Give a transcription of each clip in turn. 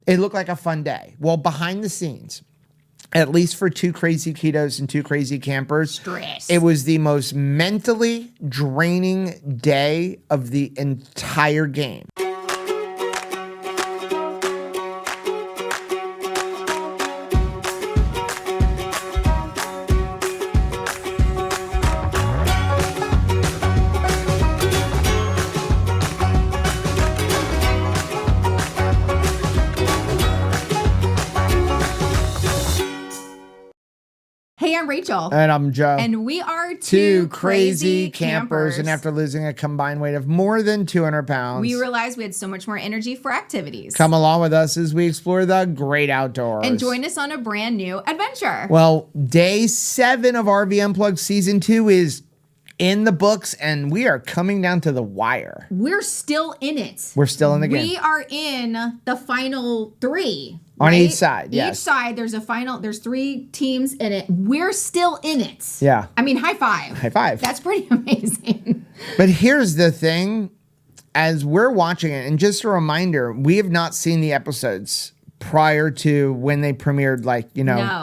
It looked like a fun day. Well, behind the scenes, at least for 2 crazy ketos and 2 crazy campers, stress. It was the most mentally draining day of the entire game. Hey, I'm Rachel. And I'm Joe. And we are 2 crazy campers. And after losing a combined weight of more than 200 pounds, we realized we had so much more energy for activities. Come along with us as we explore the great outdoors. And join us on a brand new adventure. Well, day 7 of RV Unplugged Season 2 is in the books, and we are coming down to the wire. We're still in it. We're still in the game. We are in the final 3. On right? each side, yes. Each side, there's 3 teams in it. We're still in it. Yeah. I mean, high five. High five. That's pretty amazing. But here's the thing. As we're watching it, and just a reminder, we have not seen the episodes prior to when they premiered,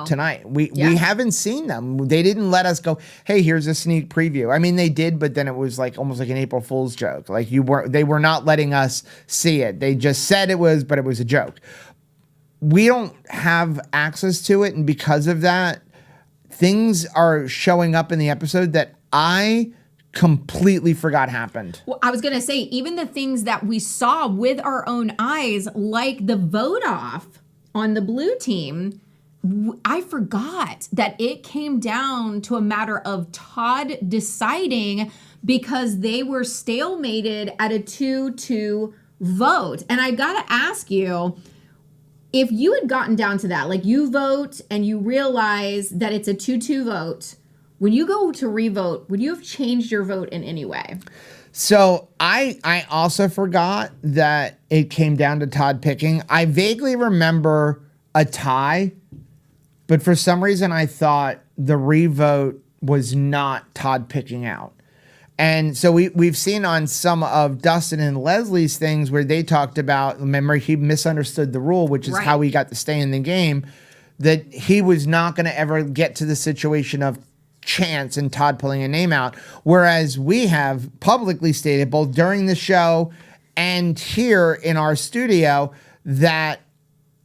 tonight. We haven't seen them. They didn't let us go, hey, here's a sneak preview. I mean, they did, but then it was like almost like an April Fool's joke. Like they were not letting us see it. They just said it was, but it was a joke. We don't have access to it, and because of that, things are showing up in the episode that I completely forgot happened. Well, I was going to say, even the things that we saw with our own eyes, like the vote off on the blue team, I forgot that it came down to a matter of Todd deciding because they were stalemated at a 2-2 vote. And I got to ask you, if you had gotten down to that, like you vote and you realize that it's a 2-2 vote, when you go to revote, would you have changed your vote in any way? So I also forgot that it came down to Todd picking. I vaguely remember a tie, but for some reason I thought the revote was not Todd picking out. And so we've seen on some of Dustin and Leslie's things where they talked about, remember, he misunderstood the rule, which is right. how he got to stay in the game, that he was not going to ever get to the situation of chance and Todd pulling a name out. Whereas we have publicly stated, both during the show and here in our studio, that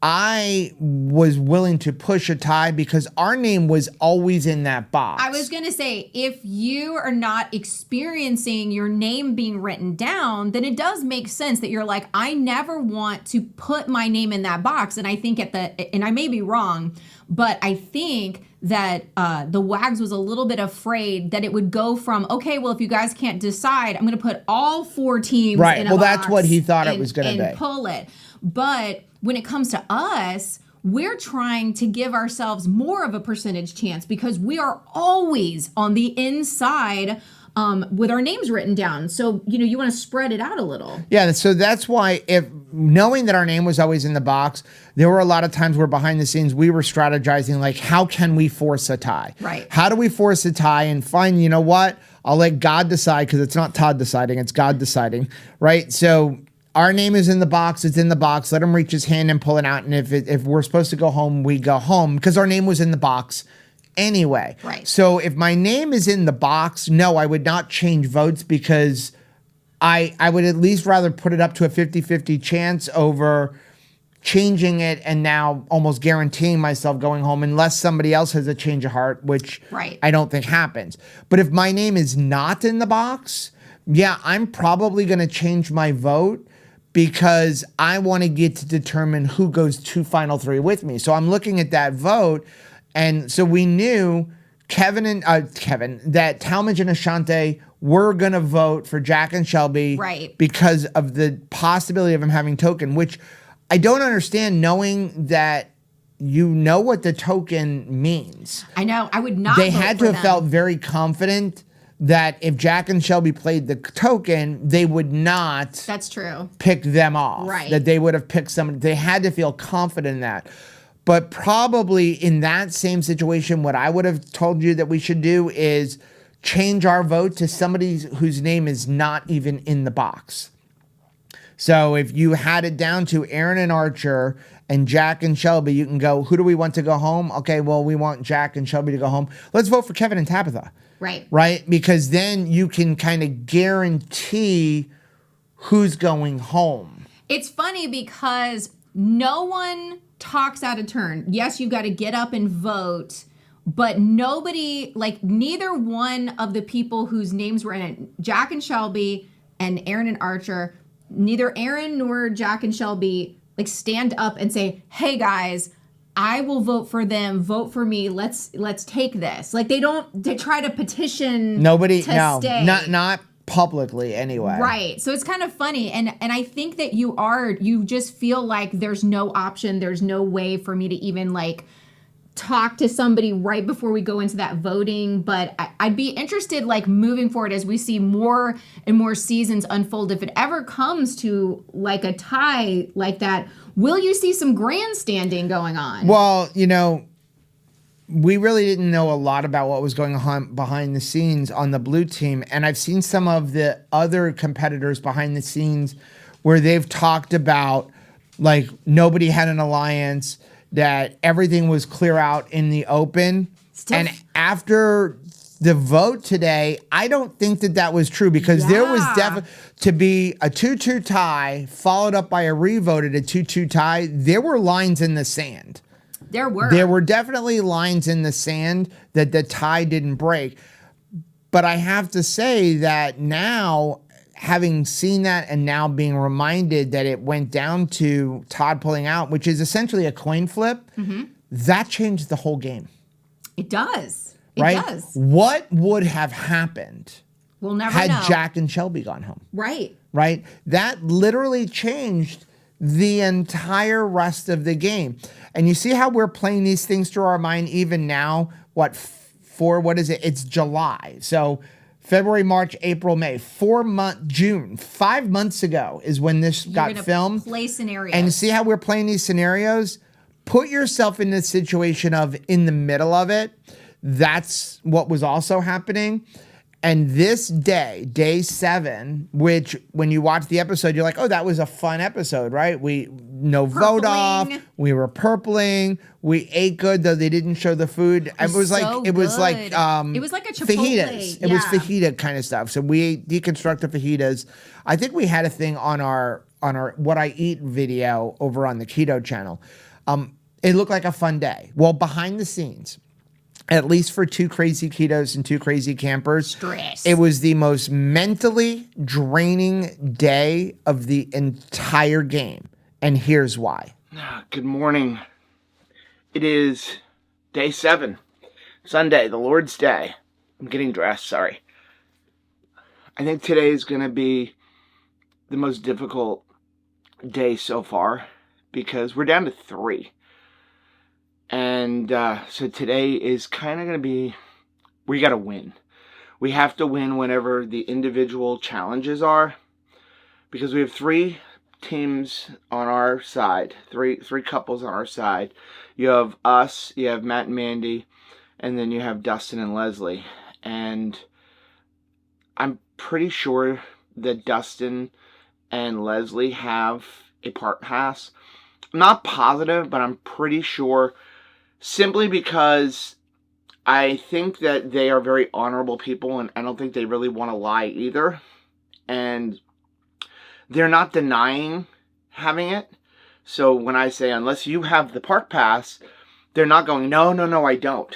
I was willing to push a tie because our name was always in that box. I was going to say, if you are not experiencing your name being written down, then it does make sense that you're like, I never want to put my name in that box. And I think and I may be wrong, but I think that the WAGs was a little bit afraid that it would go from, okay, well, if you guys can't decide, I'm going to put all 4 teams in a box. Well, that's what he thought it was going to be. And pull it. But when it comes to us, we're trying to give ourselves more of a percentage chance because we are always on the inside with our names written down. So, you want to spread it out a little. Yeah, so that's why, if knowing that our name was always in the box, there were a lot of times where behind the scenes we were strategizing, like, how can we force a tie? Right. How do we force a tie and find, you know what? I'll let God decide, because it's not Todd deciding, it's God deciding, right? So our name is in the box. It's in the box. Let him reach his hand and pull it out. And if we're supposed to go home, we go home because our name was in the box anyway. Right. So if my name is in the box, no, I would not change votes because I would at least rather put it up to a 50-50 chance over changing it and now almost guaranteeing myself going home unless somebody else has a change of heart, which right. I don't think happens. But if my name is not in the box, yeah, I'm probably going to change my vote, because I want to get to determine who goes to final 3 with me. So I'm looking at that vote. And so we knew that Talmadge and Ashante were going to vote for Jack and Shelby, right, because of the possibility of him having token, which I don't understand, knowing that you know what the token means. I know. I would not. They had to have felt very confident that if Jack and Shelby played the token, they would not. That's true. Pick them off. Right. That they would have picked someone. They had to feel confident in that. But probably in that same situation, what I would have told you that we should do is change our vote to somebody whose name is not even in the box. So if you had it down to Aaron and Archer and Jack and Shelby, you can go, who do we want to go home? Okay, well, we want Jack and Shelby to go home. Let's vote for Kevin and Tabitha. Right. Right? Because then you can kind of guarantee who's going home. It's funny because no one talks out of turn. Yes, you've got to get up and vote, but nobody, like neither one of the people whose names were in it, Jack and Shelby and Aaron and Archer, neither Aaron nor Jack and Shelby like stand up and say, hey guys, I will vote for them, vote for me, let's take this. Like they try to petition stay. Not publicly anyway. Right. So it's kind of funny. And I think that you just feel like there's no option, there's no way for me to even like talk to somebody right before we go into that voting. But I'd be interested, like moving forward as we see more and more seasons unfold, if it ever comes to like a tie like that, will you see some grandstanding going on? Well, you know, we really didn't know a lot about what was going on behind the scenes on the blue team. And I've seen some of the other competitors behind the scenes where they've talked about like nobody had an alliance, that everything was clear out in the open. And after the vote today, I don't think that was true, because there was definitely to be a 2-2 tie followed up by a revoted a 2-2 tie. There were lines in the sand. There were definitely lines in the sand that the tie didn't break. But I have to say that now, having seen that and now being reminded that it went down to Todd pulling out, which is essentially a coin flip, that changed the whole game. It does. Right? It does. What would have happened we'll never had know. Jack and Shelby gone home? Right. Right? That literally changed the entire rest of the game. And you see how we're playing these things through our mind even now? What is it? It's July. So February, March, April, May, June, 5 months ago is when this got filmed. Play scenarios. And see how we're playing these scenarios? Put yourself in the situation of in the middle of it. That's what was also happening. And this day 7, which when you watch the episode, you're like, oh, that was a fun episode, right? Vote off. We were purpling. We ate good, though they didn't show the food. It was like a Chipotle. Fajitas. It was fajita kind of stuff. So we deconstructed fajitas. I think we had a thing on our What I Eat video over on the Keto channel. It looked like a fun day. Well, behind the scenes, at least for 2 crazy ketos and 2 crazy campers, stress. It was the most mentally draining day of the entire game. And here's why. Good morning. It is day 7, Sunday, the Lord's Day. I'm getting dressed, sorry. I think today is going to be the most difficult day so far because we're down to 3. And so today is kind of going to be, we got to win. We have to win whenever the individual challenges are, because we have 3 teams on our side, three couples on our side. You have us, you have Matt and Mandy, and then you have Dustin and Leslie. And I'm pretty sure that Dustin and Leslie have a part pass. I'm not positive, but I'm pretty sure, simply because I think that they are very honorable people, and I don't think they really want to lie either. And they're not denying having it. So when I say, unless you have the park pass, they're not going, no, I don't.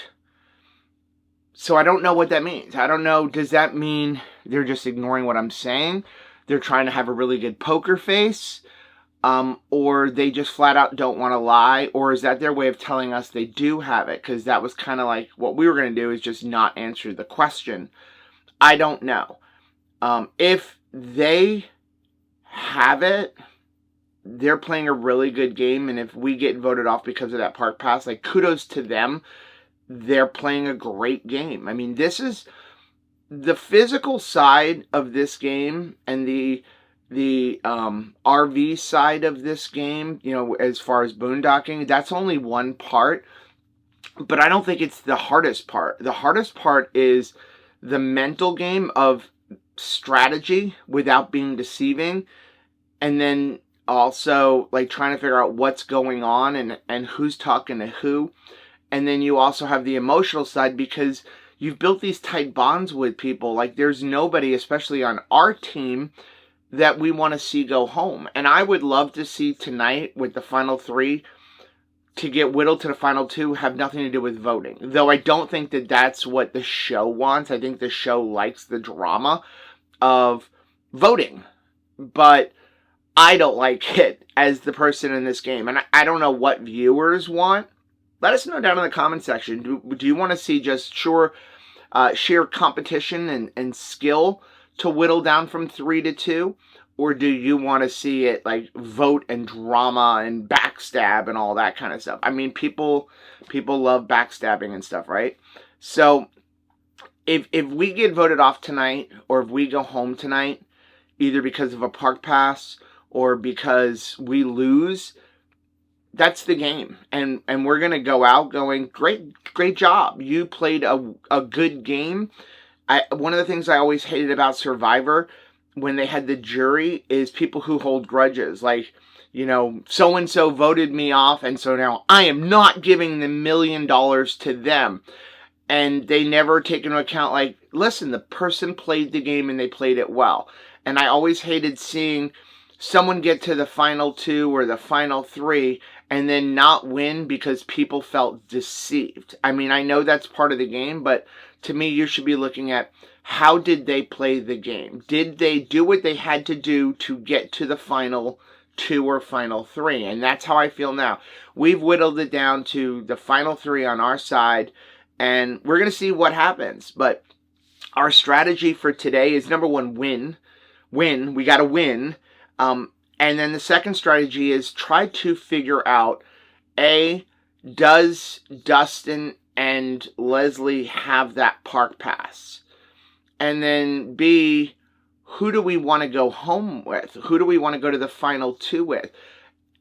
So I don't know what that means. I don't know, does that mean they're just ignoring what I'm saying? They're trying to have a really good poker face? Or they just flat out don't want to lie? Or is that their way of telling us they do have it? Because that was kind of like what we were going to do, is just not answer the question. I don't know. If they have it, they're playing a really good game. And if we get voted off because of that park pass, like, kudos to them. They're playing a great game. I mean, this is the physical side of this game, and the RV side of this game, you know, as far as boondocking, that's only one part. But I don't think it's the hardest part. The hardest part is the mental game of strategy without being deceiving, and then also like trying to figure out what's going on and who's talking to who. And then you also have the emotional side because you've built these tight bonds with people. Like there's nobody, especially on our team, that we want to see go home. And I would love to see tonight with the final 3 to get whittled to the final 2 have nothing to do with voting. Though I don't think that that's what the show wants. I think the show likes the drama of voting. But I don't like it as the person in this game. And I don't know what viewers want. Let us know down in the comment section. Do you want to see just sheer competition and skill to whittle down from 3 to 2? Or do you want to see it like vote and drama and backstab and all that kind of stuff? I mean, people love backstabbing and stuff, right? So if we get voted off tonight, or if we go home tonight, either because of a park pass or because we lose, that's the game. And we're going to go out going, great job. You played a good game. One of the things I always hated about Survivor when they had the jury is people who hold grudges. Like, so-and-so voted me off, and so now I am not giving the $1 million to them. And they never take into account, like, listen, the person played the game and they played it well. And I always hated seeing someone get to the final 2 or the final 3 and then not win because people felt deceived. I mean, I know that's part of the game, but to me, you should be looking at how did they play the game? Did they do what they had to do to get to the final 2 or final 3? And that's how I feel now. We've whittled it down to the final 3 on our side, and we're going to see what happens. But our strategy for today is, number 1, win. We got to win. And then the second strategy is try to figure out, A, does Dustin and Leslie have that park pass? And then B, who do we want to go home with? Who do we want to go to the final 2 with?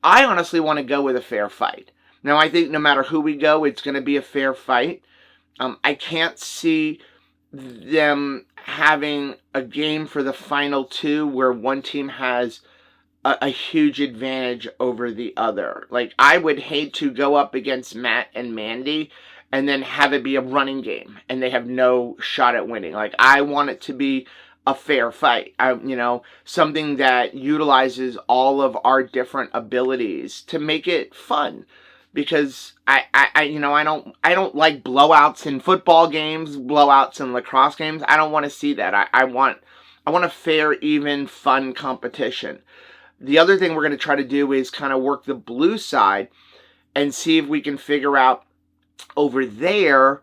I honestly want to go with a fair fight. Now, I think no matter who we go, it's going to be a fair fight. I can't see them having a game for the final 2 where one team has a huge advantage over the other. Like, I would hate to go up against Matt and Mandy and then have it be a running game and they have no shot at winning. Like, I want it to be a fair fight. Something that utilizes all of our different abilities to make it fun. Because I don't like blowouts in football games, blowouts in lacrosse games. I don't want to see that. I want a fair, even, fun competition. The other thing we're going to try to do is kind of work the blue side and see if we can figure out over there,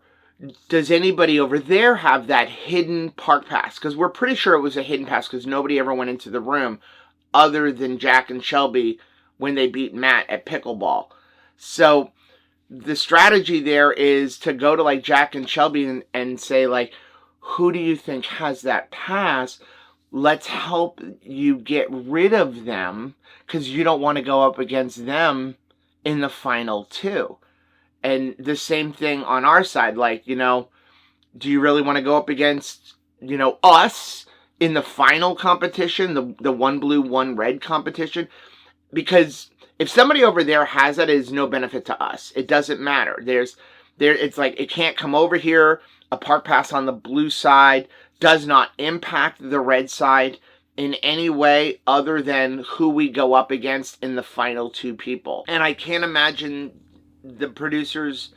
does anybody over there have that hidden park pass? Because we're pretty sure it was a hidden pass because nobody ever went into the room other than Jack and Shelby when they beat Matt at pickleball. So the strategy there is to go to like Jack and Shelby and say, like, who do you think has that pass? Let's help you get rid of them because you don't want to go up against them in the final 2. And the same thing on our side. Like, do you really want to go up against, us in the final competition, the 1 blue, 1 red competition? Because if somebody over there has it, it is no benefit to us. It doesn't matter. It's like it can't come over here. A park pass on the blue side does not impact the red side in any way other than who we go up against in the final 2 people. And I can't imagine the producers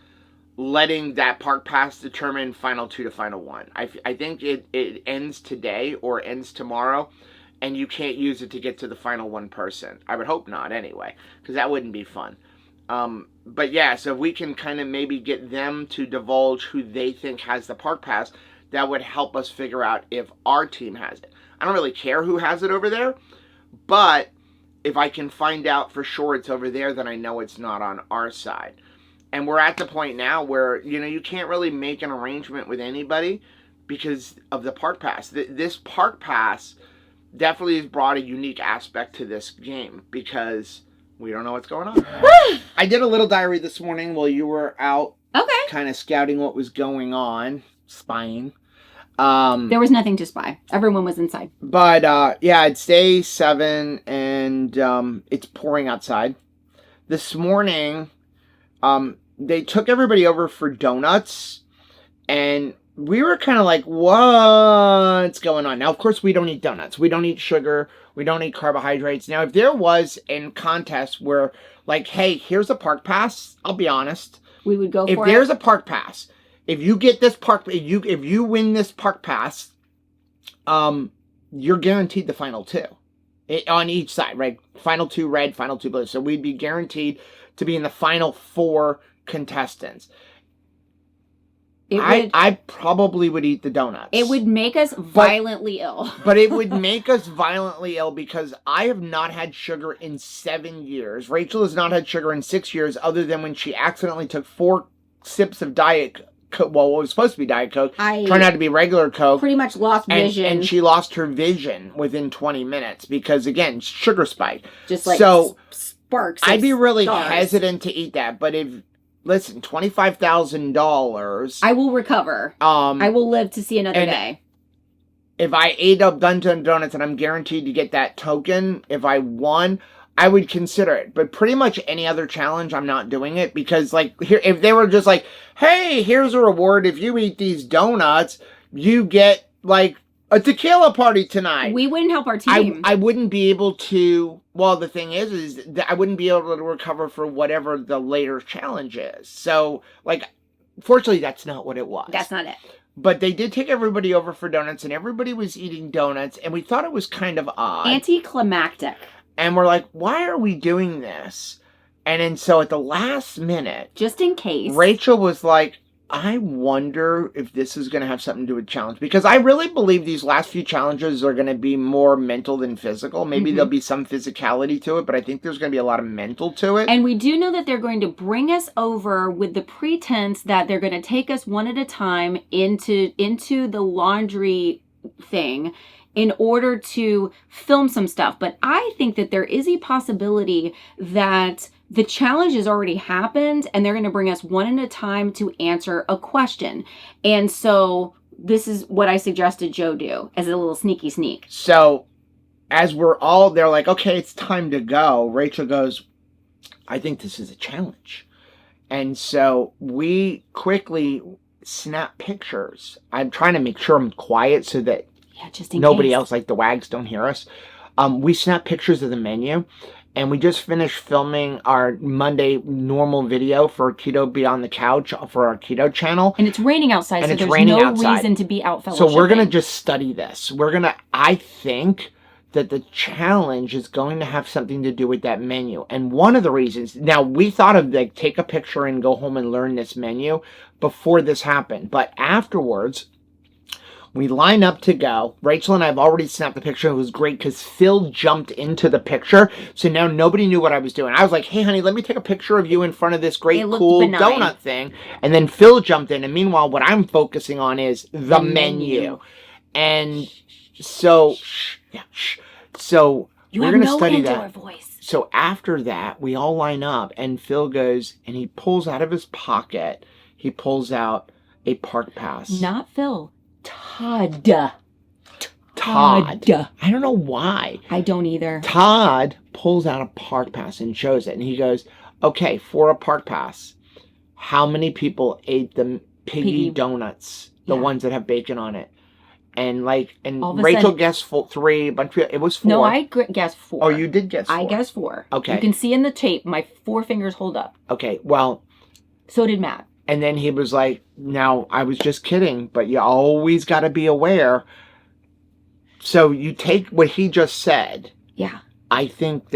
letting that park pass determine final 2 to final 1. I think it ends today or ends tomorrow, and you can't use it to get to the final 1 person. I would hope not anyway, because that wouldn't be fun. But yeah, so if we can kind of maybe get them to divulge who they think has the park pass, that would help us figure out if our team has it. I don't really care who has it over there, but if I can find out for sure it's over there, then I know it's not on our side. And we're at the point now where, you can't really make an arrangement with anybody because of the park pass. This park pass definitely has brought a unique aspect to this game because we don't know what's going on. I did a little diary this morning while you were out. Okay. Kind of scouting what was going on, spying. There was nothing to spy. Everyone was inside. But, yeah, it's day 7, and and it's pouring outside. This morning, they took everybody over for donuts, and we were kind of like, what's going on? Now, of course, we don't eat donuts. We don't eat sugar. We don't eat carbohydrates. Now, if there was a contest where, like, hey, here's a park pass, I'll be honest. We would go for it. If there's a park pass, if you get this if you win this park pass, you're guaranteed the final two. On each side, right? Final two red, final two blue. So we'd be guaranteed to be in the final 4 contestants. I probably would eat the donuts. It would make us violently ill. But it would make us violently ill because I have not had sugar in 7 years. Rachel has not had sugar in 6 years, other than when she accidentally took 4 sips of Diet Coke. Well, it was supposed to be Diet Coke. Turned out to be regular Coke. Pretty much lost vision. And she lost her vision within 20 minutes because, again, sugar spike. Just like sparks. I'd be really hesitant to eat that. But listen, $25,000. I will recover. I will live to see another day. If I ate up Dunkin' Donuts and I'm guaranteed to get that token, if I won, I would consider it. But pretty much any other challenge, I'm not doing it. Because, like, here, if they were just like, hey, here's a reward. If you eat these donuts, you get, like, a tequila party tonight. We wouldn't help our team. I wouldn't be able to. Well, the thing is that I wouldn't be able to recover for whatever the later challenge is. So, like, fortunately, that's not what it was. That's not it. But they did take everybody over for donuts, and everybody was eating donuts, and we thought it was kind of odd. Anticlimactic. And we're like, why are we doing this? And then so at the last minute, just in case, Rachel was like, I wonder if this is going to have something to do with challenge. Because I really believe these last few challenges are going to be more mental than physical. Maybe there'll be some physicality to it, but I think there's going to be a lot of mental to it. And we do know that they're going to bring us over with the pretense that they're going to take us one at a time into the laundry thing in order to film some stuff. But I think that there is a possibility that the challenge has already happened and they're going to bring us one at a time to answer a question. And so this is what I suggested Joe do as a little sneaky sneak. So as they're like, okay, it's time to go. Rachel goes, I think this is a challenge. And so we quickly snap pictures. I'm trying to make sure I'm quiet so that just in nobody case. else, like the wags, don't hear us. We snap pictures of the menu. And we just finished filming our Monday normal video for Keto Beyond the Couch for our keto channel. And it's raining outside, so there's no reason to be out fellowshipping. So we're going to just study this. I think that the challenge is going to have something to do with that menu. And one of the reasons, now we thought of like take a picture and go home and learn this menu before this happened. But afterwards, we line up to go. Rachel and I have already snapped the picture. It was great because Phil jumped into the picture. So now nobody knew what I was doing. I was like, hey, honey, let me take a picture of you in front of this great, cool donut thing. And then Phil jumped in. And meanwhile, what I'm focusing on is the menu. And so, so we're going to study that. Voice. So after that, we all line up. And Phil goes and he pulls out of his pocket, he pulls out a park pass. Not Phil. Todd. I don't know why. I don't either. Todd pulls out a park pass and shows it. And he goes, okay, for a park pass, how many people ate the piggy donuts? The ones that have bacon on it. And Rachel guessed 3. It was 4. No, I guessed 4. Oh, you did guess 4. I guessed 4. Okay. You can see in the tape, my 4 fingers hold up. Okay, well. So did Matt. And then he was like, now, I was just kidding, but you always got to be aware. So you take what he just said. Yeah. I think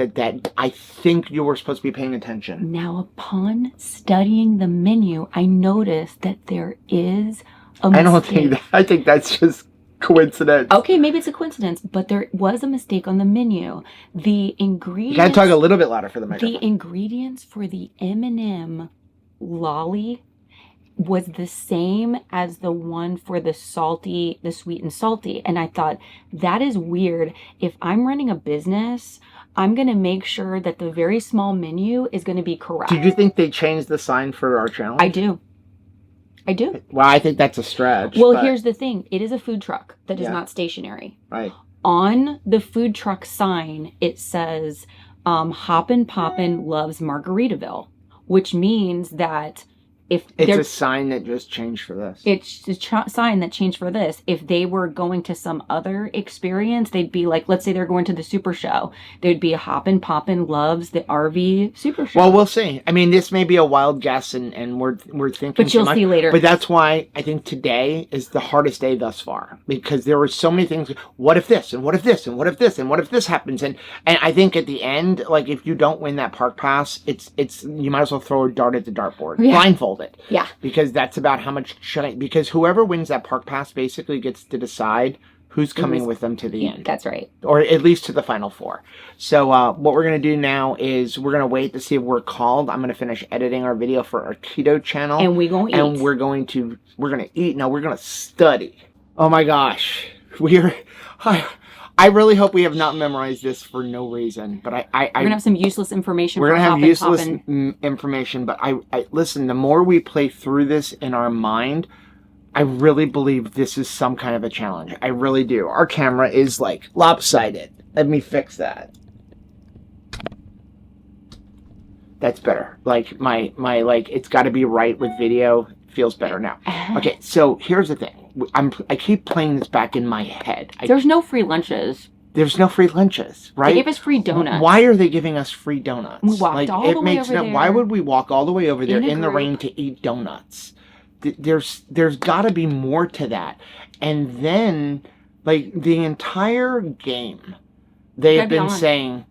I think you were supposed to be paying attention. Now, upon studying the menu, I noticed that there is a mistake. I don't think that. I think that's just coincidence. Okay, maybe it's a coincidence, but there was a mistake on the menu. The ingredients... You got to talk a little bit louder for the microphone. The ingredients for the M&M lolly was the same as the one for the sweet and salty. And I thought, that is weird. If I'm running a business, I'm going to make sure that the very small menu is going to be correct. Did you think they changed the sign for our challenge? I do. Well, I think that's a stretch. Well, here's the thing. It is a food truck that is not stationary. Right. On the food truck sign, it says, Hoppin' Poppin' loves Margaritaville, which means that if it's a sign that just changed for this. It's a sign that changed for this. If they were going to some other experience, they'd be like, let's say they're going to the Super Show. There'd be a Hoppin' Poppin' loves the RV Super Show. Well, we'll see. I mean, this may be a wild guess, and we're thinking. But you'll see later. But that's why I think today is the hardest day thus far, because there were so many things. What if this, and what if this, and what if this, and what if this happens? And I think at the end, like if you don't win that park pass, it's you might as well throw a dart at the dartboard, blindfold it. Yeah. Because that's about how much because whoever wins that park pass basically gets to decide who's coming with them to the end. That's right. Or at least to the final four. So what we're going to do now is we're going to wait to see if we're called. I'm going to finish editing our video for our keto channel. And we're going to eat. And we're going to eat. No, we're going to study. Oh my gosh. I really hope we have not memorized this for no reason, but we're gonna have some useless information. We're gonna have useless information, but I listen. The more we play through this in our mind, I really believe this is some kind of a challenge. I really do. Our camera is like lopsided. Let me fix that. That's better. Like my like it's got to be right with video. Feels better now. Okay, so here's the thing. I keep playing this back in my head. There's no free lunches. There's no free lunches, right? They gave us free donuts. Why are they giving us free donuts? We walked all the way over there. Why would we walk all the way over there in the rain to eat donuts? There's got to be more to that. And then, like, the entire game, they have been saying,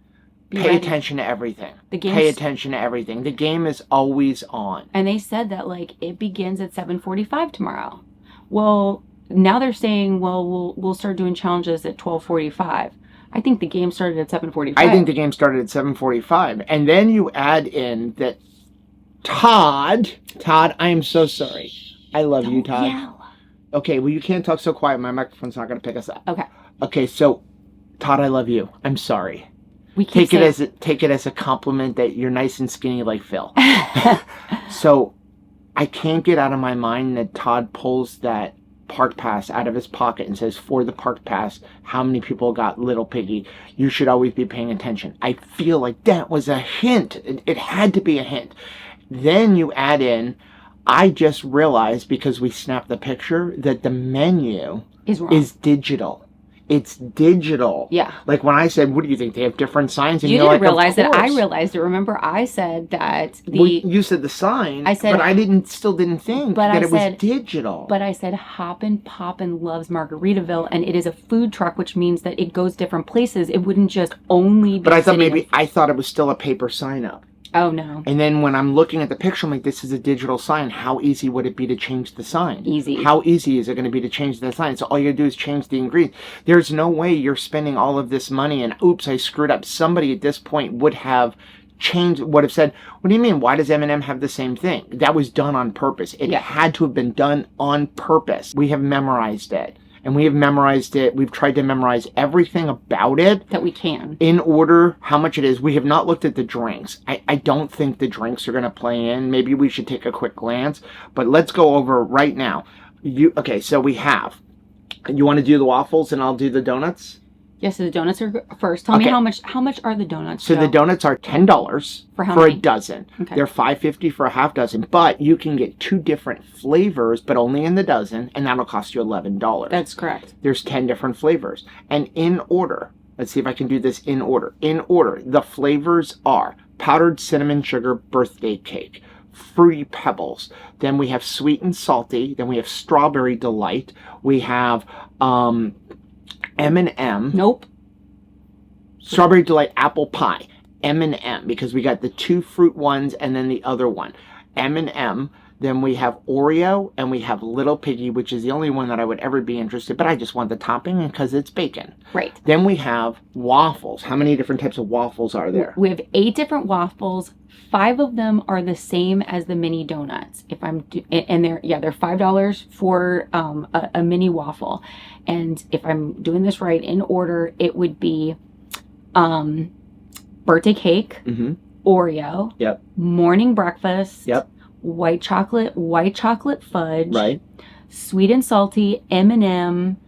pay attention to everything. Pay attention to everything. The game is always on. And they said that, like, it begins at 7:45 tomorrow. Well, now they're saying, well, we'll start doing challenges at 12:45. I think the game started at 7:45. I think the game started at 7:45. And then you add in that Todd, I am so sorry. I love you, Todd. Yell. Okay, well, you can't talk so quiet. My microphone's not going to pick us up. Okay. Okay, so, Todd, I love you. I'm sorry. We can take it as a compliment that you're nice and skinny like Phil. So, I can't get out of my mind that Todd pulls that park pass out of his pocket and says, for the park pass, how many people got Little Piggy? You should always be paying attention. I feel like that was a hint. It had to be a hint. Then you add in, I just realized, because we snapped the picture, that the menu is digital. It's digital. Yeah. Like when I said, what do you think? They have different signs? And you didn't like, realize that. I realized it. Remember, I said that you said the sign. I said, but I still didn't think that it was digital. But I said, Hoppin' Poppin' loves Margaritaville, and it is a food truck, which means that it goes different places. It wouldn't just only be. But I thought it was still a paper sign up. Oh, no. And then when I'm looking at the picture, I'm like, this is a digital sign. How easy would it be to change the sign? Easy. How easy is it going to be to change the sign? So all you do is change the ingredients. There's no way you're spending all of this money and, oops, I screwed up. Somebody at this point would have said, what do you mean? Why does M&M have the same thing? That was done on purpose. It had to have been done on purpose. We have memorized it. And we have memorized it. We've tried to memorize everything about it. That we can. In order, how much it is. We have not looked at the drinks. I don't think the drinks are going to play in. Maybe we should take a quick glance. But let's go over right now. Okay, so we have. You want to do the waffles and I'll do the donuts? Yes, so the donuts are first. Tell me how much are the donuts? So the donuts are $10 for a dozen. Okay. They're $5.50 for a half dozen, but you can get 2 different flavors, but only in the dozen, and that'll cost you $11. That's correct. There's 10 different flavors. And in order, let's see if I can do this in order. In order, the flavors are powdered cinnamon sugar birthday cake, Fruity Pebbles, then we have sweet and salty, then we have strawberry delight, we have M&M. Nope. Strawberry Delight apple pie. M&M, because we got the 2 fruit ones and then the other one. M&M. Then we have Oreo and we have Little Piggy, which is the only one that I would ever be interested in, but I just want the topping because it's bacon. Right. Then we have waffles. How many different types of waffles are there? We have 8 different waffles. 5 of them are the same as the mini donuts. And they're $5 for a mini waffle. And if I'm doing this right in order, it would be birthday cake, Oreo, morning breakfast, white chocolate fudge, right, sweet and salty, M&M,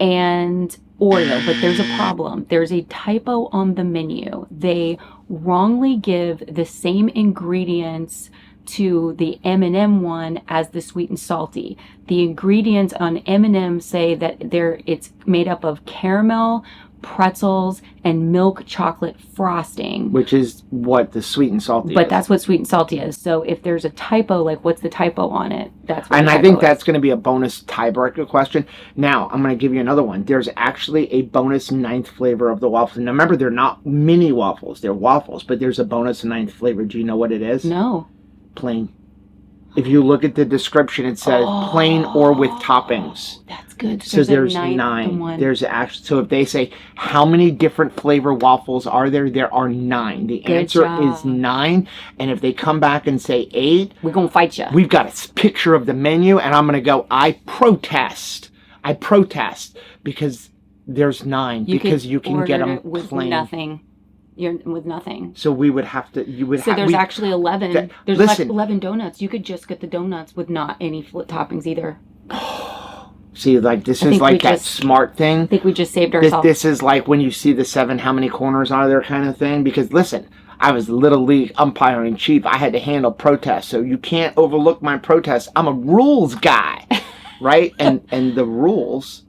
and Oreo, but there's a problem. There's a typo on the menu. They wrongly give the same ingredients to the M&M one as the sweet and salty. The ingredients on M&M say that it's made up of caramel, pretzels, and milk chocolate frosting. Which is what the sweet and salty But is. that's what sweet and salty is. So if there's a typo, like what's the typo on it? That's what And the I typo think is. that's going to be a bonus tiebreaker question. Now, I'm going to give you another one. There's actually a bonus 9th flavor of the waffles. Now, remember, they're not mini waffles. They're waffles, but there's a bonus 9th flavor. Do you know what it is? No. Plain. If you look at the description, it says plain or with toppings. That's good. So there's 9. There's actually, so if they say how many different flavor waffles are there, there are 9. The answer is 9. And if they come back and say 8, we're gonna fight you. We've got a picture of the menu, and I'm gonna go. I protest because there's 9 because you can get them with plain. nothing. You're with nothing. So we would have to. You would. So there's actually 11. There's listen, like 11 donuts. You could just get the donuts with not any toppings either. See, like this is like that smart thing. I think we just saved ourselves. This is like when you see the 7, how many corners are there kind of thing. Because listen, I was Little League umpiring chief. I had to handle protests, so you can't overlook my protests. I'm a rules guy, right? and the rules.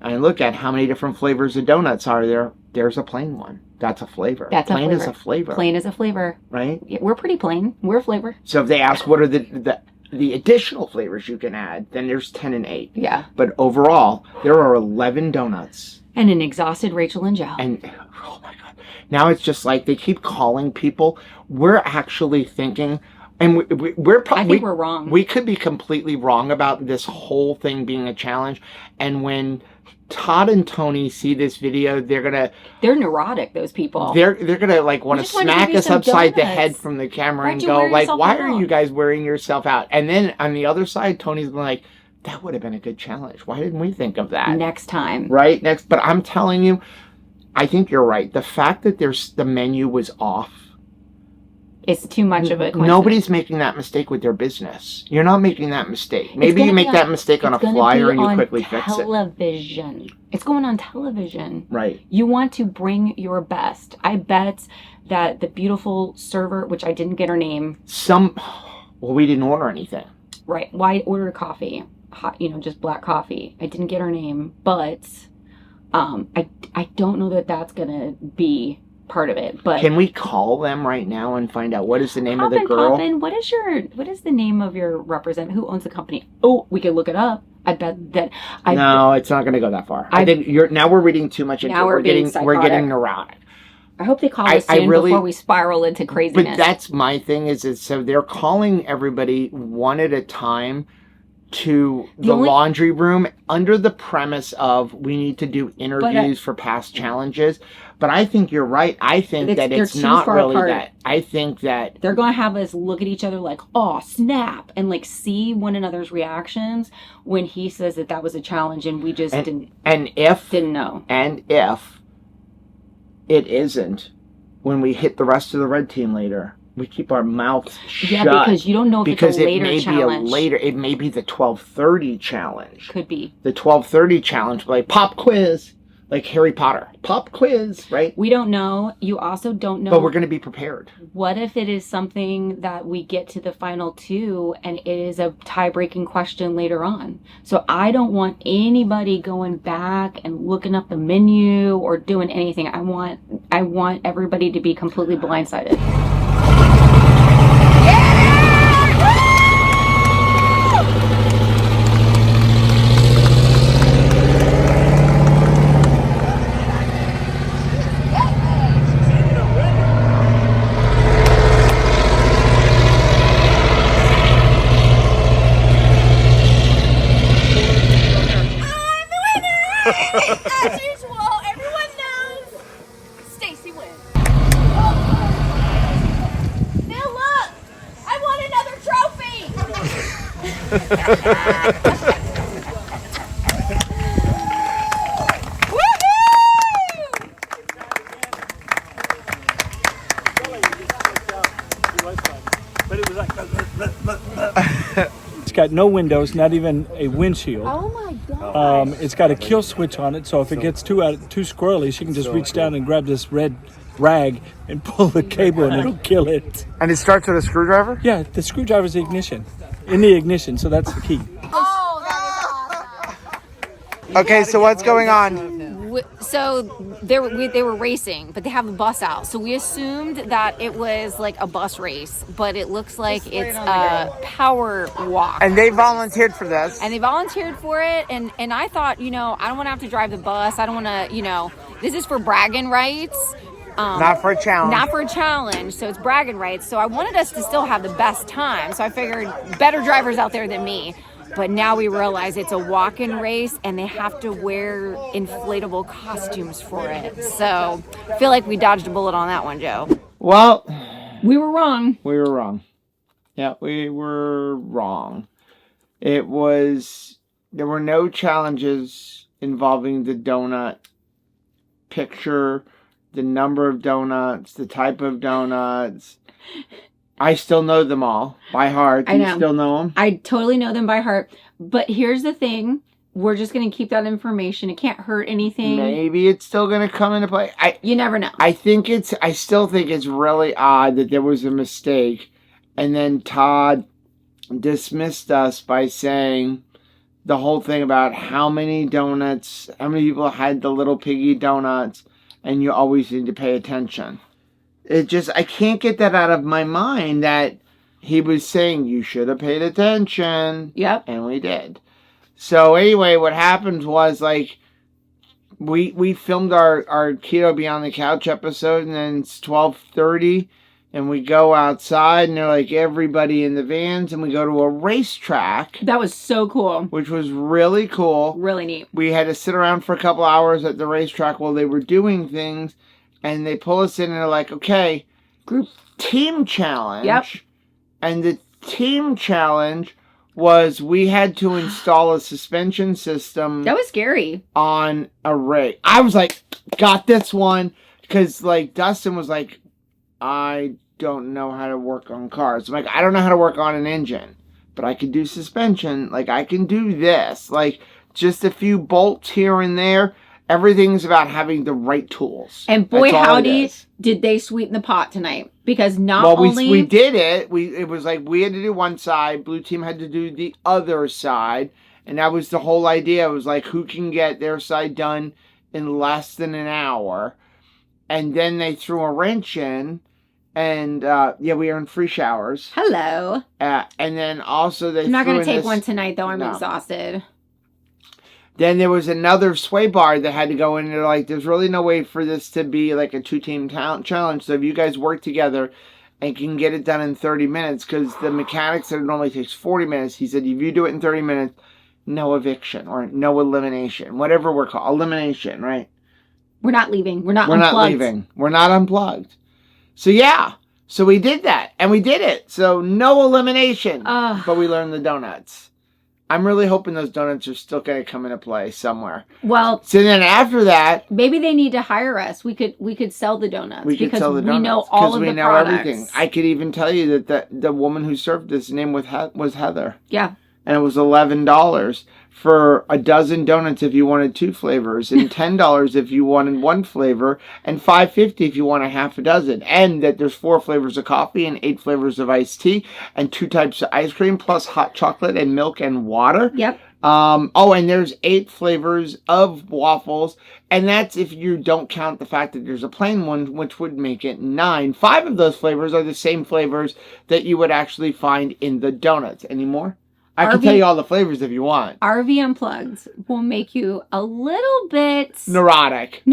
I look at how many different flavors of donuts are there. There's a plain one. That's a flavor. Plain is a flavor. Plain is a flavor. Right? Yeah, we're pretty plain. We're a flavor. So if they ask what are the additional flavors you can add, then there's 10 and 8. Yeah. But overall, there are 11 donuts. And an exhausted Rachel and Joe. And, oh my God. Now it's just like they keep calling people. We're actually thinking, and we're probably... I think we're wrong. We could be completely wrong about this whole thing being a challenge. And when Todd and Tony see this video, they're neurotic, those people. They're gonna like want to smack us upside the head from the camera and go like, why are you guys wearing yourself out? And then on the other side, Tony's like, that would have been a good challenge. Why didn't we think of that? Next time. Right? But I'm telling you, I think you're right. The fact that the menu was off. It's too much of a coincidence. Nobody's making that mistake with their business. You're not making that mistake. Maybe you make that mistake on a flyer and you quickly fix it. Television. It's going on television. Right. You want to bring your best. I bet that the beautiful server, which I didn't get her name. Well, we didn't order anything. Right. Why order coffee? Hot, just black coffee. I didn't get her name, but I don't know that that's gonna be part of it. But can we call them right now and find out what is the name of the girl? What is the name of your representative? Who owns the company? Oh, we could look it up. I bet that. No, it's not going to go that far. I think now we're reading too much into it. We're getting neurotic. I hope they call us soon before we spiral into craziness. But that's my thing is so they're calling everybody one at a time to the laundry room under the premise of we need to do interviews for past challenges. But I think you're right. I think that it's not really that. I think that they're going to have us look at each other like, oh, snap, and like see one another's reactions when he says that was a challenge and we just didn't know. And if it isn't, when we hit the rest of the red team later, we keep our mouths shut. Yeah, because you don't know if it's a later challenge. It may be the 12:30 challenge. Could be. The 12:30 challenge, like pop quiz, like Harry Potter. Pop quiz, right? We don't know. You also don't know. But we're going to be prepared. What if it is something that we get to the final 2 and it is a tie-breaking question later on? So I don't want anybody going back and looking up the menu or doing anything. I want everybody to be completely blindsided. As usual, everyone knows Stacy wins. Now look, I won another trophy. It's got no windows, not even a windshield. Oh my God. It's got a kill switch on it, so if it gets too squirrely, she can just reach down and grab this red rag and pull the cable and it'll kill it. And it starts with a screwdriver? Yeah, the screwdriver's in the ignition, so that's the key. Oh, that is awesome. Okay, so what's going on? So they were racing, but they have a bus out. So we assumed that it was like a bus race, but it looks like it's a power walk. And they volunteered for this. And they volunteered for it. And I thought, I don't want to have to drive the bus. I don't want to, this is for bragging rights. Not for a challenge. Not for a challenge. So it's bragging rights. So I wanted us to still have the best time. So I figured better drivers out there than me. But now we realize it's a walk-in race and they have to wear inflatable costumes for it. So I feel like we dodged a bullet on that one, Joe. Well, we were wrong. We were wrong. Yeah, we were wrong. There were no challenges involving the donut picture, the number of donuts, the type of donuts. I still know them all by heart. I know. You still know them? I totally know them by heart. But here's the thing. We're just going to keep that information. It can't hurt anything. Maybe it's still going to come into play. You never know. I still think it's really odd that there was a mistake. And then Todd dismissed us by saying the whole thing about how many people had the little piggy donuts, and you always need to pay attention. I can't get that out of my mind that he was saying you should have paid attention. Yep. And we did. So anyway, what happened was we filmed our Keto Beyond the Couch episode, and then it's 12:30 and we go outside and they're like everybody in the vans, and we go to a racetrack. That was so cool. Which was really cool. Really neat. We had to sit around for a couple hours at the racetrack while they were doing things. And they pull us in and they're like, okay, group team challenge. Yep. And the team challenge was we had to install a suspension system. That was scary. On a rig. I was like, got this one. Because Dustin was like, I don't know how to work on cars. I'm like, I don't know how to work on an engine. But I can do suspension. I can do this. Just a few bolts here and there. Everything's about having the right tools. And boy, howdy, did they sweeten the pot tonight. Because we did it. It was we had to do one side. Blue team had to do the other side. And that was the whole idea. It was who can get their side done in less than an hour. And then they threw a wrench in. And, we earned free showers. Hello. And then also I'm not going to take one tonight, though. I'm exhausted. Then there was another sway bar that had to go in. And they're like, there's really no way for this to be a 2-team challenge. So if you guys work together and can get it done in 30 minutes, because the mechanic said it normally takes 40 minutes. He said, if you do it in 30 minutes, no eviction or no elimination, whatever we're called. Elimination, right? We're not leaving. We're not leaving. We're not unplugged. So yeah. So we did that. And we did it. So no elimination. But we learned the donuts. I'm really hoping those donuts are still going to come into play somewhere. Well, so then after that, maybe they need to hire us. We could sell the donuts. We could sell the donuts. We know all of the products. Everything. I could even tell you that the woman who served this name was Heather. Yeah. And it was $11 for a dozen donuts if you wanted 2 flavors, and $10 if you wanted 1 flavor, and $5.50 if you want a half a dozen. And that there's 4 flavors of coffee and 8 flavors of iced tea and 2 types of ice cream plus hot chocolate and milk and water. Yep. And there's 8 flavors of waffles, and that's if you don't count the fact that there's a plain one, which would make it 9. 5 of those flavors are the same flavors that you would actually find in the donuts. Any more? I can tell you all the flavors if you want. RV Unplugged will make you a little bit... Neurotic.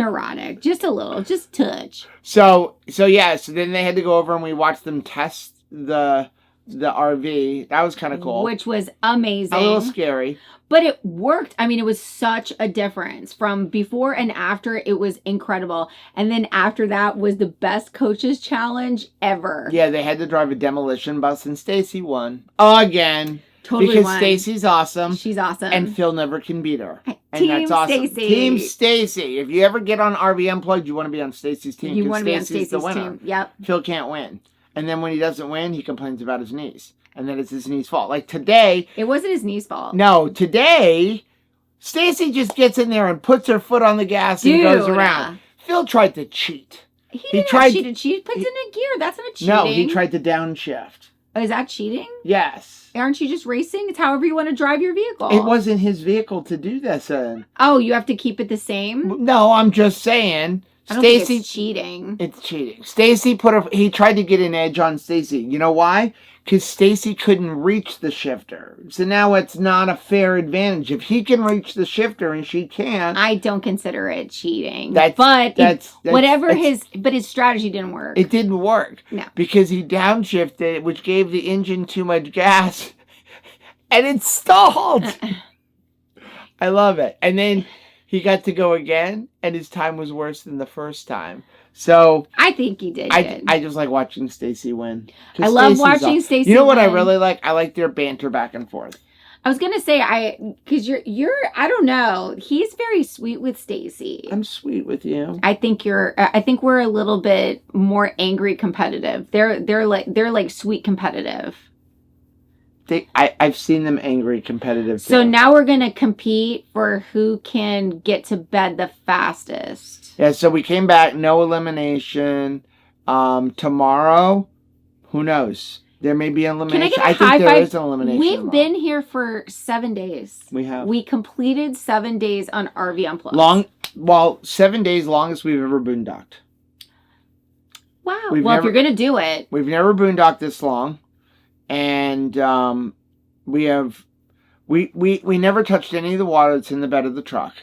Just a little. Just touch. So then they had to go over and we watched them test the RV. That was kind of cool. Which was amazing. A little scary. But it worked. I mean, it was such a difference. From before and after, it was incredible. And then after that was the best coaches challenge ever. Yeah, they had to drive a demolition bus, and Stacy won. Again. Totally because won. Stacy's awesome. She's awesome. And Phil never can beat her. And Team that's awesome. Stacy. Team Stacy. If you ever get on RV Unplugged, you want to be on Stacy's team. You want to be on Stacy's Stacy's team. Yep. Phil can't win. And then when he doesn't win, he complains about his knees. And then it's his knee's fault. Like today. It wasn't his knee's fault. No, today Stacy just gets in there and puts her foot on the gas and goes around. Phil tried to cheat. He tried to cheat. She puts in a gear. That's not cheating. No, he tried to downshift. Oh, is that cheating? Yes. Aren't you just racing? It's however you want to drive your vehicle. It wasn't his vehicle to do this in. Oh, you have to keep it the same? No, I'm just saying. I don't think it's cheating. It's cheating. Stacy he tried to get an edge on Stacy. You know why? Because Stacy couldn't reach the shifter. So now it's not a fair advantage. If he can reach the shifter and she can't. I don't consider it cheating. But his strategy didn't work. It didn't work. No. Because he downshifted, which gave the engine too much gas. And it stalled. I love it. And then he got to go again, and his time was worse than the first time. So I think he did. I just like watching Stacy win. I love watching Stacy win. You know what I really like? I like their banter back and forth. I was gonna say because you're I don't know. He's very sweet with Stacy. I'm sweet with you. I think we're a little bit more angry competitive. They're like sweet competitive. I've seen them angry competitive. So now we're going to compete for who can get to bed the fastest. Yeah, so we came back, no elimination. Tomorrow, who knows? There may be an elimination. Can I get a high think five? There is an elimination. We've been here for 7 days. We have. We completed 7 days on RV Unplugged. 7 days, longest we've ever boondocked. Wow. If you're going to do it. We've never boondocked this long. And we never touched any of the water that's in the bed of the truck.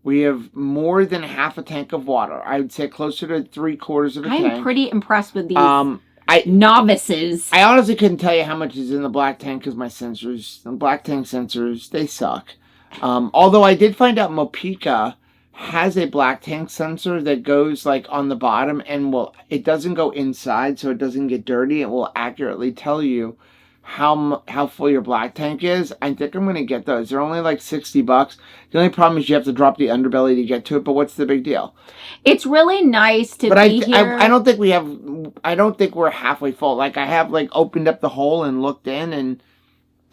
We have more than half a tank of water. I would say closer to 3/4 of a tank. I'm pretty impressed with these novices. I honestly couldn't tell you how much is in the black tank because the black tank sensors, they suck. Although I did find out Mopica has a black tank sensor that goes like on the bottom and it doesn't go inside so it doesn't get dirty. It will accurately tell you how full your black tank is. I think I'm going to get those. They're only like $60. The only problem is you have to drop the underbelly to get to it, but what's the big deal? It's really nice to be here. I don't think we're halfway full. Like I have like opened up the hole and looked in and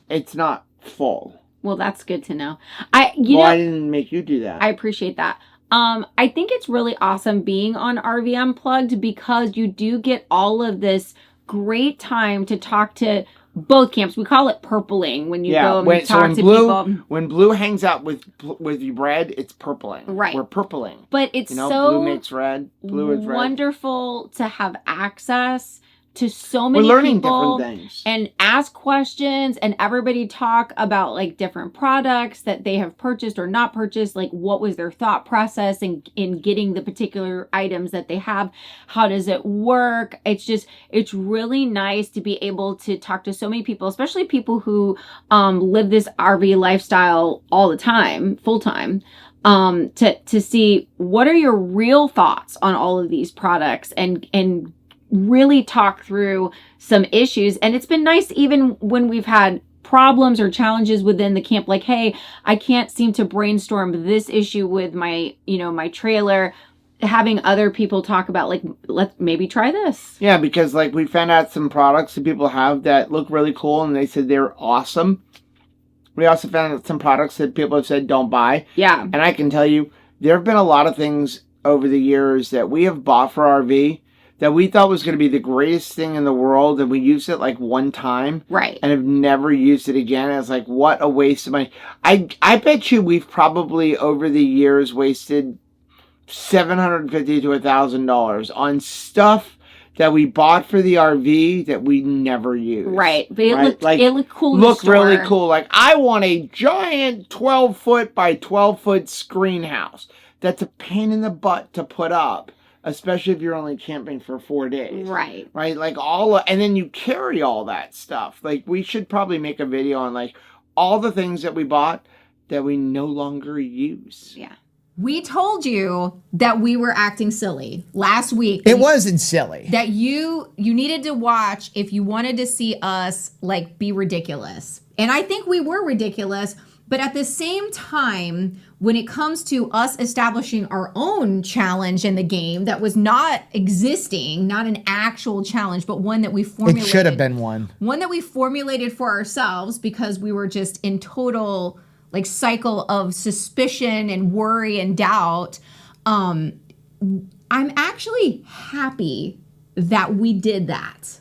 it's not full. Well, that's good to know. I didn't make you do that. I appreciate that. I think it's really awesome being on RV Unplugged because you do get all of this great time to talk to both camps. We call it purpling when you go and talk to people. When Blue hangs out with red, it's purpling. Right. We're purpling. But it's Blue makes red. Blue is red. Wonderful to have access to so many We're learning people different things and ask questions and everybody talk about like different products that they have purchased or not purchased, like what was their thought process in getting the particular items that they have, how does it work. It's really nice to be able to talk to so many people, especially people who live this RV lifestyle all the time, full time, to see what are your real thoughts on all of these products and really talk through some issues. And it's been nice even when we've had problems or challenges within the camp, like, hey, I can't seem to brainstorm this issue with my trailer, having other people talk about like, let's maybe try this. Yeah, because like we found out some products that people have that look really cool and they said they're awesome. We also found out some products that people have said don't buy. Yeah. And I can tell you, there have been a lot of things over the years that we have bought for RV that we thought was going to be the greatest thing in the world, and we used it like one time. Right. And have never used it again. It's like, what a waste of money. I bet you we've probably over the years wasted $750 to $1,000 on stuff that we bought for the RV that we never used. Right. But it looked cool. Looked really cool. Like, I want a giant 12-foot by 12-foot screen house. That's a pain in the butt to put up. Especially if you're only camping for 4 days. Right. Right? Like and then you carry all that stuff. Like we should probably make a video on like all the things that we bought that we no longer use. Yeah. We told you that we were acting silly last week. It wasn't silly. That you needed to watch if you wanted to see us like be ridiculous. And I think we were ridiculous. But at the same time, when it comes to us establishing our own challenge in the game that was not existing, not an actual challenge, but one that we formulated. It should have been one. One that we formulated for ourselves because we were just in total like cycle of suspicion and worry and doubt, I'm actually happy that we did that,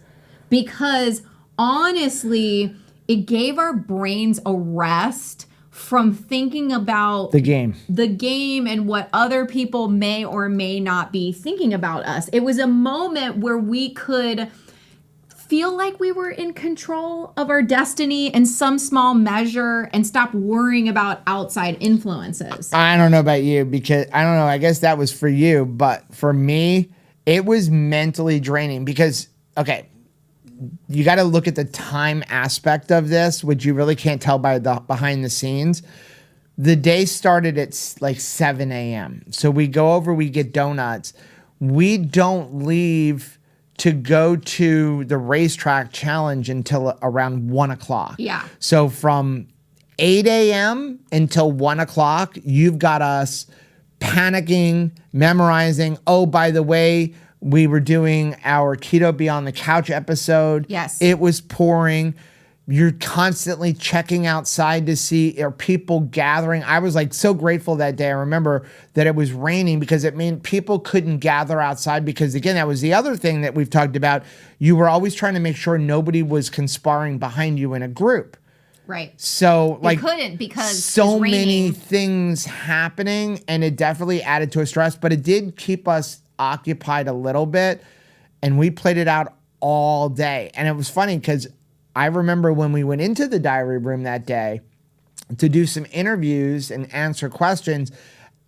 because honestly, it gave our brains a rest from thinking about the game and what other people may or may not be thinking about us. It was a moment where we could feel like we were in control of our destiny in some small measure and stop worrying about outside influences. I don't know about you, because I don't know, I guess that was for you, but for me, it was mentally draining because, okay, you got to look at the time aspect of this, which you really can't tell by the behind the scenes. The day started at like 7 a.m. So we go over, we get donuts. We don't leave to go to the racetrack challenge until around 1 o'clock. Yeah. So from 8 a.m. until 1 o'clock, you've got us panicking, memorizing. Oh, by the way, we were doing our Keto Beyond the Couch episode. Yes. It was pouring. You're constantly checking outside to see, are people gathering? I was like so grateful that day. I remember that it was raining because it meant people couldn't gather outside, because again, that was the other thing that we've talked about. You were always trying to make sure nobody was conspiring behind you in a group. Right. So like, couldn't, because so it's raining. many things happening, and it definitely added to a stress, but it did keep us occupied a little bit, and we played it out all day. And it was funny because I remember when we went into the diary room that day to do some interviews and answer questions,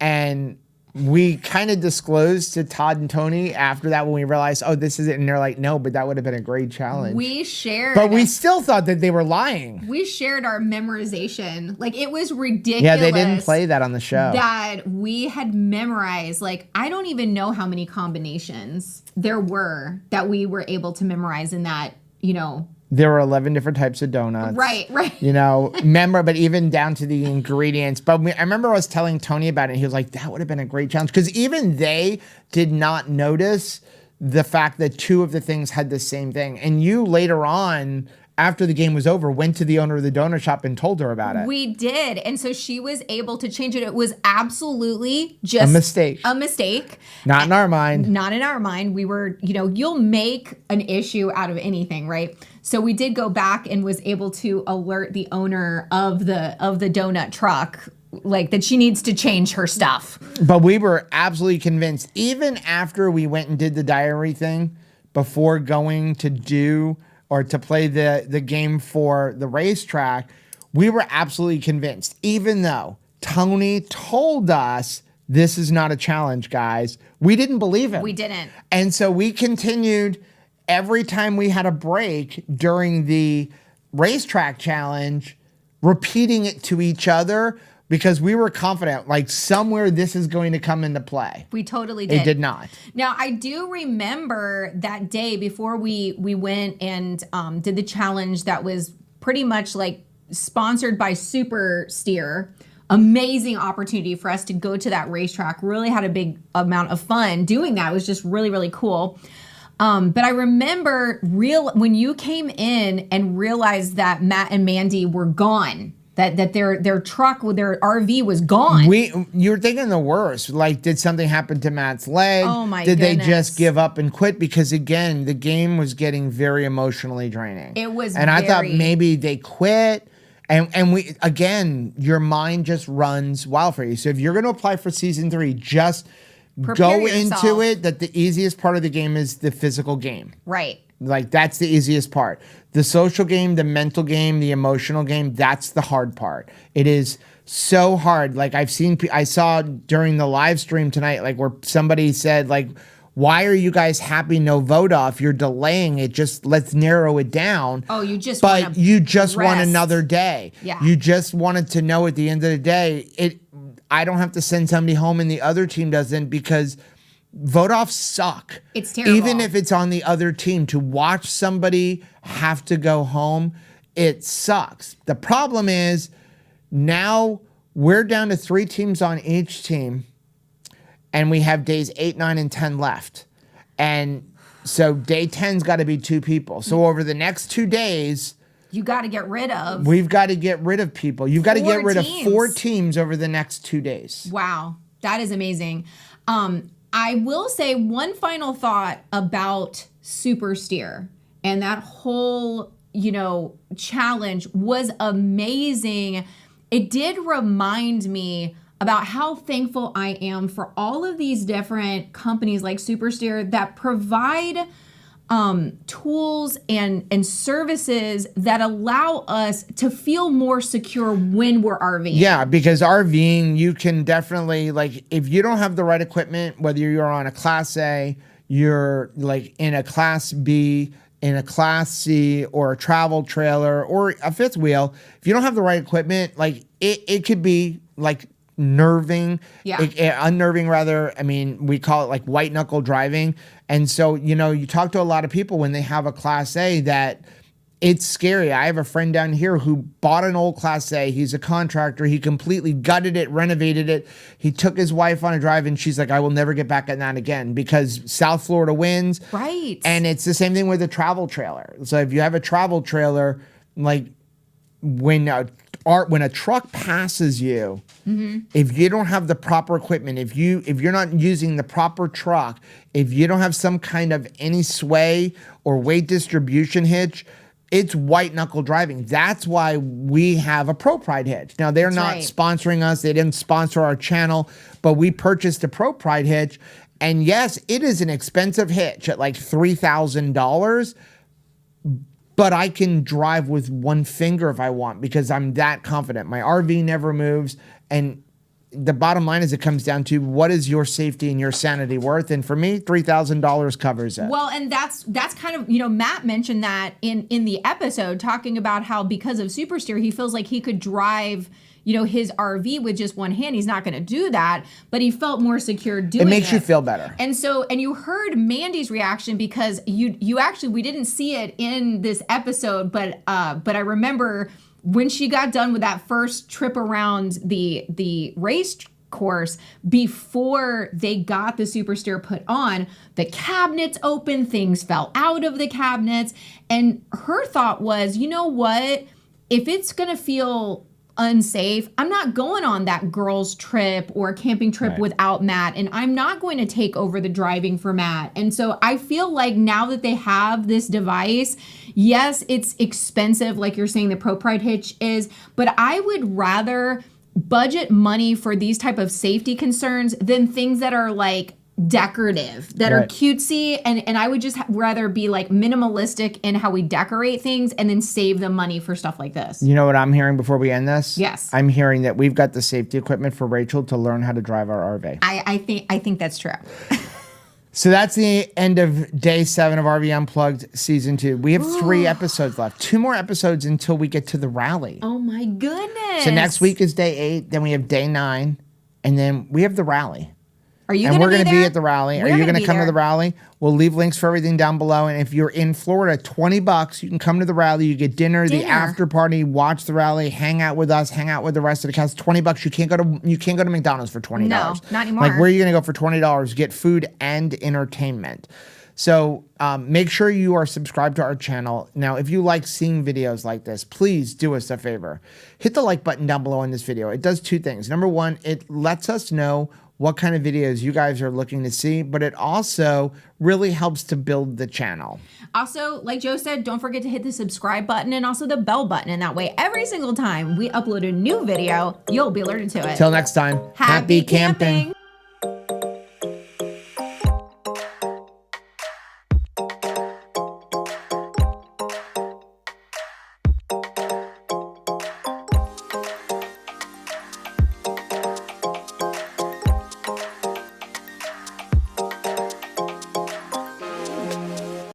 and we kind of disclosed to Todd and Tony after that when we realized, oh, this is it. And they're like, no, but that would have been a great challenge. We shared. But we still thought that they were lying. We shared our memorization. Like, it was ridiculous. Yeah, they didn't play that on the show. That we had memorized, like, I don't even know how many combinations there were that we were able to memorize in that, you know. There were 11 different types of donuts. Right. You know, but even down to the ingredients. But I remember I was telling Tony about it, and he was like, that would have been a great challenge. Because even they did not notice the fact that two of the things had the same thing. And you later on, after the game was over, went to the owner of the donut shop and told her about it. We did. And so she was able to change it. It was absolutely just a mistake. A mistake. Not in our mind. Not in our mind. We were, you know, you'll make an issue out of anything, right? So we did go back and was able to alert the owner of the donut truck, like, that she needs to change her stuff. But we were absolutely convinced, even after we went and did the diary thing, before going to do or to play the game for the racetrack, we were absolutely convinced, even though Tony told us this is not a challenge, guys. We didn't believe him. We didn't. And so we continued every time we had a break during the racetrack challenge, repeating it to each other, because we were confident, like, somewhere this is going to come into play. We totally did. It did not. Now, I do remember that day before we went and did the challenge that was pretty much like sponsored by Super Steer. Amazing opportunity for us to go to that racetrack. Really had a big amount of fun doing that. It was just really, really cool. But I remember when you came in and realized that Matt and Mandy were gone. That their truck, their RV was gone. You were thinking the worst. Like, did something happen to Matt's leg? Oh my Did goodness. they just give up and quit? Because again, the game was getting very emotionally draining. It was, and I thought maybe they quit. And we, again, your mind just runs wild for you. So if you're going to apply for season 3, just prepare go yourself. into it that the easiest part of the game is the physical game. Right. Like, that's the easiest part. The social game, the mental game, the emotional game, that's the hard part. It is so hard. Like, I saw during the live stream tonight, like, where somebody said, like, why are you guys happy no vote off? You're delaying it. Just let's narrow it down. Oh, you just want rest. another day. Yeah. You just wanted to know at the end of the day, I don't have to send somebody home and the other team doesn't, because vote offs suck. It's terrible. Even if it's on the other team, to watch somebody have to go home, it sucks. The problem is now we're down to 3 teams on each team, and we have days 8, 9, and 10 left. And so day 10's got to be 2 people. So over the next 2 days, you got to get rid of. We've got to get rid of people. You've got to get rid teams. of 4 teams over the next 2 days. Wow. That is amazing. I will say one final thought about Super Steer and that whole, challenge was amazing. It did remind me about how thankful I am for all of these different companies like Super Steer that provide tools and services that allow us to feel more secure when we're RVing. Yeah, because RVing, you can definitely, if you don't have the right equipment, whether you're on a Class A, you're in a Class B, in a Class C, or a travel trailer, or a fifth wheel, if you don't have the right equipment, it could be unnerving rather. I mean, we call it white knuckle driving. And so, you talk to a lot of people when they have a Class A that it's scary. I have a friend down here who bought an old Class A. He's a contractor. He completely gutted it, renovated it. He took his wife on a drive and she's like, I will never get back on that again because South Florida winds. Right. And it's the same thing with a travel trailer. So if you have a travel trailer, when a truck passes you, if you don't have the proper equipment, if you're not using the proper truck, if you don't have some kind of any sway or weight distribution hitch, it's white knuckle driving. That's why we have a Pro Pride hitch. Now they're not sponsoring us. They didn't sponsor our channel, but we purchased a Pro Pride hitch. And yes, it is an expensive hitch at $3,000. But I can drive with one finger if I want because I'm that confident. My RV never moves. And the bottom line is it comes down to what is your safety and your sanity worth? And for me, $3,000 covers it. Well, and that's kind of, Matt mentioned that in the episode talking about how because of Super Steer, he feels like he could drive his RV with just one hand. He's not going to do that, but he felt more secure doing it. It makes you feel better. And so, and you heard Mandy's reaction because you actually, we didn't see it in this episode, but I remember when she got done with that first trip around the race course, before they got the Super Steer put on, the cabinets opened, things fell out of the cabinets. And her thought was, you know what, if it's going to feel unsafe, I'm not going on that girls trip or camping trip without Matt, and I'm not going to take over the driving for Matt. And so I feel like now that they have this device, yes, it's expensive, like you're saying the Pro Pride hitch is, but I would rather budget money for these type of safety concerns than things that are decorative, that are cutesy, and I would just rather be minimalistic in how we decorate things and then save the money for stuff like this. You know what I'm hearing before we end this? Yes. I'm hearing that we've got the safety equipment for Rachel to learn how to drive our RV. I think that's true. So that's the end of day 7 of RV Unplugged season 2. We have 3 episodes left. 2 more episodes until we get to the rally. Oh my goodness. So next week is day 8, then we have day 9, and then we have the rally. Are you and we're going to be at the rally. Are you going to come to the rally? We'll leave links for everything down below. And if you're in Florida, $20, you can come to the rally. You get dinner, the after party, watch the rally, hang out with us, hang out with the rest of the cast. $20. You can't go to McDonald's for $20. No, not anymore. Where are you going to go for $20? Get food and entertainment. So make sure you are subscribed to our channel. Now, if you like seeing videos like this, please do us a favor. Hit the like button down below on this video. It does 2 things. Number 1, it lets us know what kind of videos you guys are looking to see, but it also really helps to build the channel. Also, like Joe said, don't forget to hit the subscribe button and also the bell button. And that way, every single time we upload a new video, you'll be alerted to it. Till next time, happy camping.